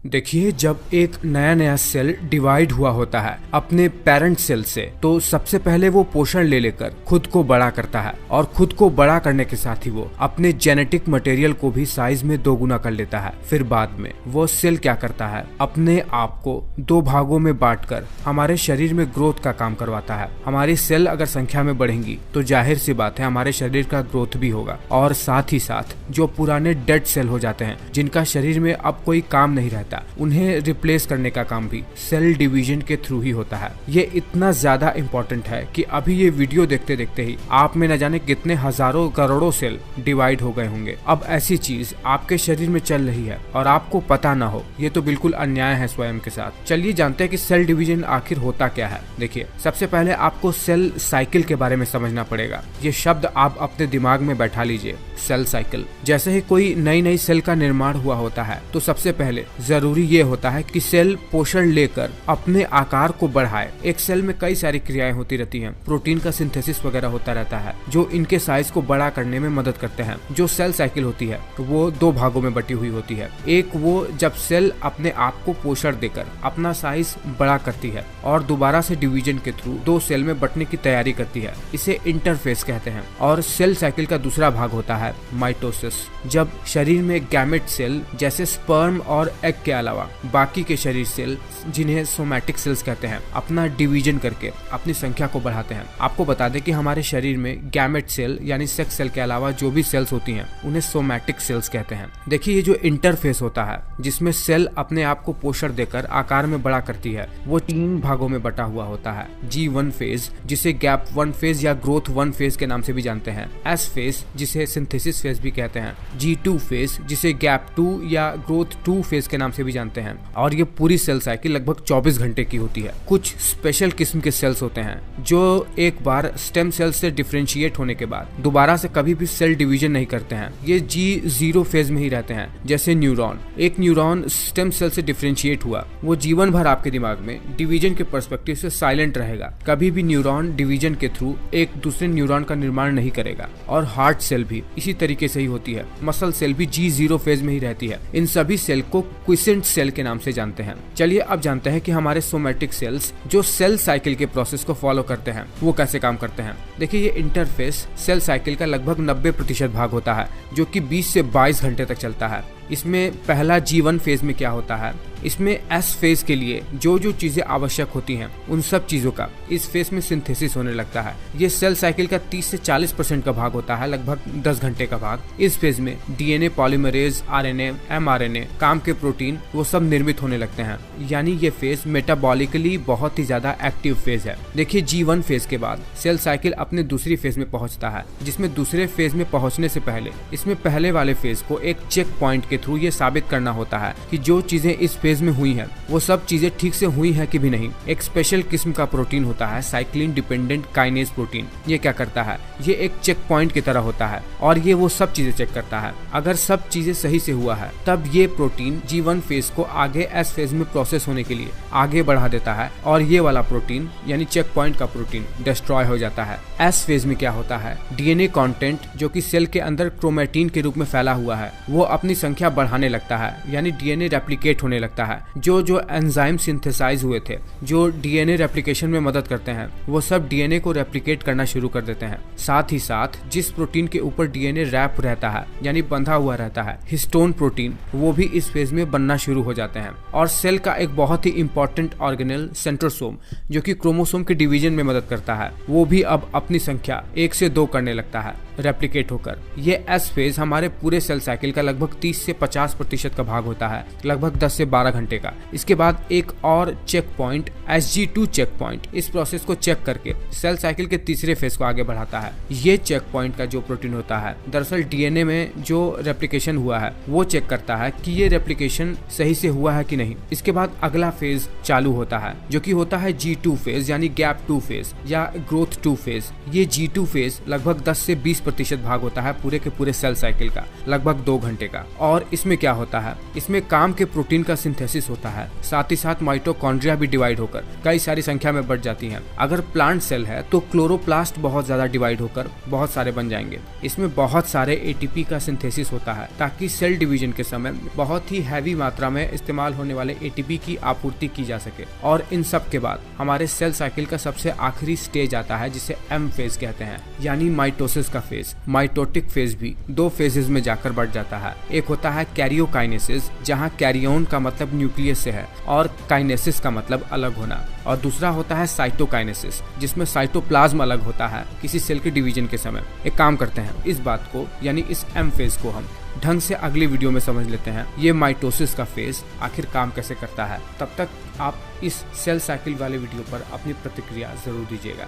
देखिए, जब एक नया नया सेल डिवाइड हुआ होता है अपने पेरेंट सेल से, तो सबसे पहले वो पोषण ले लेकर खुद को बड़ा करता है और खुद को बड़ा करने के साथ ही वो अपने जेनेटिक मटेरियल को भी साइज में दोगुना कर लेता है। फिर बाद में वो सेल क्या करता है, अपने आप को दो भागों में बांटकर हमारे शरीर में ग्रोथ का काम करवाता है। हमारी सेल अगर संख्या में बढ़ेंगी तो जाहिर सी बात है हमारे शरीर का ग्रोथ भी होगा, और साथ ही साथ जो पुराने डेड सेल हो जाते हैं, जिनका शरीर में अब कोई काम नहीं रहता, उन्हें रिप्लेस करने का काम भी सेल डिवीजन के थ्रू ही होता है। ये इतना ज्यादा इम्पोर्टेंट है कि अभी ये वीडियो देखते देखते ही आप में न जाने कितने हजारों करोड़ों सेल डिवाइड हो गए होंगे। अब ऐसी चीज आपके शरीर में चल रही है और आपको पता ना हो, ये तो बिल्कुल अन्याय है स्वयं के साथ। चलिए जानते हैं कि सेल डिवीजन आखिर होता क्या है। देखिए, सबसे पहले आपको सेल साइकिल के बारे में समझना पड़ेगा। ये शब्द आप अपने दिमाग में बैठा लीजिए, सेल साइकिल। जैसे ही कोई नई नई सेल का निर्माण हुआ होता है तो सबसे पहले जरूरी ये होता है कि सेल पोषण लेकर अपने आकार को बढ़ाए। एक सेल में कई सारी क्रियाएं होती रहती हैं, प्रोटीन का सिंथेसिस वगैरह होता रहता है जो इनके साइज को बड़ा करने में मदद करते हैं। जो सेल साइकिल होती है वो दो भागों में बटी हुई होती है। एक वो जब सेल अपने आप को पोषण देकर अपना साइज बड़ा करती है और दोबारा से डिवीजन के थ्रू दो सेल में बटने की तैयारी करती है, इसे इंटरफेस कहते हैं। और सेल साइकिल का दूसरा भाग होता है माइटोसिस। जब शरीर में गैमेट सेल जैसे स्पर्म और एग के अलावा बाकी के शरीर सेल, जिन्हें सोमैटिक सेल्स कहते हैं, अपना डिवीजन करके अपनी संख्या को बढ़ाते हैं। आपको बता दें कि हमारे शरीर में गैमेट सेल यानी सेक्स सेल के अलावा जो भी सेल्स होती हैं उन्हें सोमैटिक सेल्स कहते हैं। देखिए, ये जो इंटरफेस होता है जिसमें सेल अपने आप को पोषण देकर आकार में बड़ा करती है, वो तीन भागों में बटा हुआ होता है। G1 फेज, जिसे गैप 1 फेज या ग्रोथ 1 फेज के नाम से भी जानते हैं। S फेज, जिसे सिंथेसिस फेज भी कहते हैं। G2 फेज, जिसे गैप 2 या ग्रोथ 2 फेज के नाम से भी जानते हैं। और ये पूरी सेल साइकिल लगभग 24 घंटे की होती है। कुछ स्पेशल किस्म के सेल्स होते हैं जो एक बार स्टेम सेल से डिफरेंशिएट होने के बाद दोबारा से कभी भी सेल डिवीजन नहीं करते हैं। ये G0 फेज में ही रहते हैं। जैसे न्यूरॉन, एक न्यूरॉन स्टेम सेल से डिफरेंशिएट हुआ, वो जीवन भर आपके दिमाग में डिवीजन के पर्सपेक्टिव से साइलेंट रहेगा। कभी भी न्यूरॉन डिवीजन के थ्रू एक दूसरे न्यूरॉन का निर्माण नहीं करेगा। और हार्ट सेल भी इसी तरीके से ही होती है। मसल सेल भी G0 फेज में ही रहती है। इन सभी सेल को क्विसेंट सेल के नाम से जानते हैं। चलिए अब जानते हैं कि हमारे सोमैटिक सेल्स जो सेल साइकिल के प्रोसेस को फॉलो करते हैं वो कैसे काम करते हैं। देखिए, ये इंटरफेस सेल साइकिल का लगभग 90% भाग होता है, जो कि 20 से 22 घंटे तक चलता है। इसमें पहला G1 फेज में क्या होता है, इसमें S फेज के लिए जो जो चीजें आवश्यक होती हैं उन सब चीजों का इस फेज में सिंथेसिस होने लगता है। ये सेल साइकिल का 30 से 40% का भाग होता है, लगभग 10 घंटे का भाग। इस फेज में DNA, पॉलीमरेज, RNA, mRNA, काम के प्रोटीन वो सब निर्मित होने लगते हैं। यानी ये फेज मेटाबॉलिकली बहुत ही ज्यादा एक्टिव फेज है। देखिए, G1 फेज के बाद सेल साइकिल अपने दूसरी फेज में पहुंचता है, जिसमें दूसरे फेज में पहुंचने से पहले इसमें पहले वाले फेज को एक चेक पॉइंट के थ्रू ये साबित करना होता है कि जो चीजें इस फेज में हुई हैं वो सब चीजें ठीक से हुई हैं कि भी नहीं। एक स्पेशल किस्म का प्रोटीन होता है, साइक्लिन डिपेंडेंट काइनेज प्रोटीन। ये क्या करता है, ये एक चेक पॉइंट की तरह होता है और ये वो सब चीजें चेक करता है। अगर सब चीजें सही से हुआ है तब ये प्रोटीन G1 फेज को आगे S फेज में प्रोसेस होने के लिए आगे बढ़ा देता है और ये वाला प्रोटीन यानी चेक पॉइंट का प्रोटीन डिस्ट्रॉय हो जाता है। S फेज में क्या होता है, DNA कंटेंट जो कि सेल के अंदर क्रोमेटिन के रूप में फैला हुआ है वो अपनी संख्या बढ़ाने लगता है, यानी DNA रेप्लिकेट होने लगता है। जो एंजाइम सिंथेसाइज हुए थे जो DNA रेप्लिकेशन में मदद करते हैं वो सब DNA को रेप्लिकेट करना शुरू कर देते हैं। साथ ही साथ जिस प्रोटीन के ऊपर DNA रैप रहता है यानी बंधा हुआ रहता है, हिस्टोन प्रोटीन, वो भी इस फेज में बनना शुरू हो जाते हैं। और सेल का एक बहुत ही इंपॉर्टेंट ऑर्गेनेल सेंट्रोसोम जो कि क्रोमोसोम के डिवीजन में मदद करता है, वो भी अब अपनी संख्या 1 से 2 करने लगता है रेप्लिकेट होकर। ये S फेज हमारे पूरे सेल साइकिल का लगभग 30 से 50% का भाग होता है, लगभग 10 से 12 घंटे का। इसके बाद एक और check point SG2 check point इस प्रोसेस को चेक करके सेल साइकिल के तीसरे फेज को आगे बढ़ाता है। ये चेक पॉइंट का जो प्रोटीन होता है दरअसल DNA में जो रेप्लिकेशन हुआ है वो चेक करता है कि ये रेप्लिकेशन सही से हुआ है कि नहीं। इसके बाद अगला फेज चालू होता है जो कि होता है G2 फेज यानी गैप 2 फेज या ग्रोथ 2 फेज। ये G2 फेज लगभग 10 से 20 20% भाग होता है पूरे के पूरे सेल साइकिल का, लगभग 2 घंटे का। और इसमें क्या होता है, इसमें काम के प्रोटीन का सिंथेसिस होता है, साथ ही साथ माइटोकॉन्ड्रिया भी डिवाइड होकर कई सारी संख्या में बढ़ जाती हैं। अगर प्लांट सेल है तो क्लोरोप्लास्ट बहुत ज्यादा डिवाइड होकर बहुत सारे बन जाएंगे। इसमें बहुत सारे एटीपी का सिंथेसिस होता है ताकि सेल डिवीजन के समय बहुत ही हैवी मात्रा में इस्तेमाल होने वाले एटीपी की आपूर्ति की जा सके। और इन सब के बाद हमारे सेल साइकिल का सबसे आखिरी स्टेज आता है जिसे एम फेज कहते हैं, यानी माइटोसिस का फेज। माइटोटिक फेज भी 2 फेजेस में जाकर बढ़ जाता है। एक होता है कैरियोकाइनेसिस, जहां कैरियोन का मतलब न्यूक्लियस से है और काइनेसिस का मतलब अलग होना, और दूसरा होता है साइटोकाइनेसिस, जिसमें साइटोप्लाज्म अलग होता है किसी सेल के डिवीजन के समय। एक काम करते हैं, इस बात को यानी इस एम फेज को हम ढंग से अगली वीडियो में समझ लेते हैं, ये माइटोसिस का फेज आखिर काम कैसे करता है। तब तक आप इस सेल साइकिल वाले वीडियो पर अपनी प्रतिक्रिया जरूर दीजिएगा।